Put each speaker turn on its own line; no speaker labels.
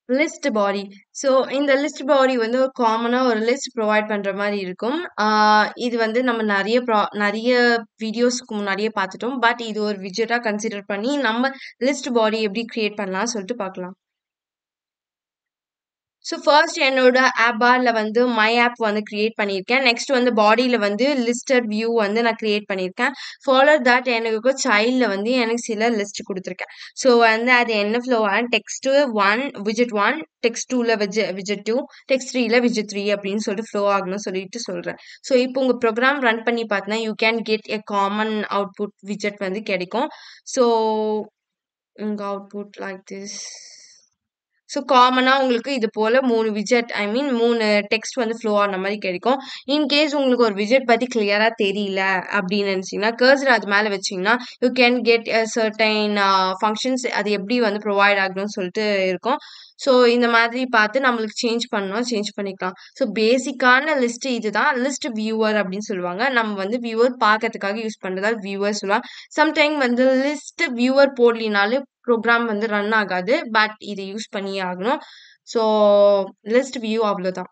List பாடி. So இந்த list பாடி வந்து காமனா ஒரு லிஸ்ட் ப்ரொவைட் பண்ற மாரி இருக்கும். இது வந்து நம்ம நெறைய வீடியோஸ்க்கு முன்னாடியே பார்த்துட்டோம். பட் இது ஒரு விட்ஜெட்டா கன்சிடர் பண்ணி நம்ம லிஸ்ட் பாடி எப்படி கிரியேட் பண்ணலாம்னு சொல்லிட்டு பார்க்கலாம். ஸோ ஃபர்ஸ்ட் என்னோட ஆப் பார்ல வந்து மை ஆப் வந்து கிரியேட் பண்ணியிருக்கேன். நெக்ஸ்ட் வந்து பாடியில வந்து லிஸ்டட் வியூ வந்து நான் கிரியேட் பண்ணியிருக்கேன். ஃபாலோ தட் எனக்கு சைல்ட்ல வந்து எனக்கு சில லிஸ்ட் குடுத்துருக்கேன். ஸோ வந்து அது என்ன ஃப்ளோவா டெக்ஸ்ட் 1 விட்ஜெட் 1, டெக்ஸ்ட் 2ல விட்ஜெட் 2, டெக்ஸ்ட் 3ல விட்ஜெட் 3 அப்படின்னு சொல்லிட்டு ஃப்ளோ ஆகணும்னு சொல்லிட்டு சொல்றேன். ஸோ இப்போ உங்க ப்ரோகிராம் ரன் பண்ணி பார்த்தீங்கன்னா, you can get a common output widget வந்து கிடைக்கும். ஸோ உங்க அவுட்புட் லைக் திஸ். ஸோ காமனா உங்களுக்கு இது போல 3 விட்ஜெட் ஐ மீன் 3 டெக்ஸ்ட் வந்து ஃப்ளோ ஆன மாரி கிடைக்கும். இன்கேஸ் உங்களுக்கு ஒரு விட்ஜெட் பத்தி கிளியரா தெரியல அப்படின்னு நினைச்சீங்கன்னா, கர்சர் அது மேல வச்சீங்கன்னா, you can get a certain functions அது எப்படி வந்து ப்ரொவைட் ஆகணும்னு சொல்லிட்டு இருக்கும். ஸோ இந்த மாதிரி பார்த்து நம்மளுக்கு சேஞ்ச் பண்ணிக்கலாம். ஸோ பேசிக்கான லிஸ்ட் இதுதான். லிஸ்ட் வியூவர் அப்படின்னு சொல்லுவாங்க. நம்ம வந்து வியூவர் பார்க்கறதுக்காக யூஸ் பண்றதால வியூவர் சொல்லலாம். சம்டைம் வந்து லிஸ்ட் வியூவர் போடலினாலும் ப்ரோக்ராம் வந்து ரன் ஆகாது. பட் இதை யூஸ் பண்ணியே ஆகணும். ஸோ லிஸ்ட் வியூ அவ்வளோதான்.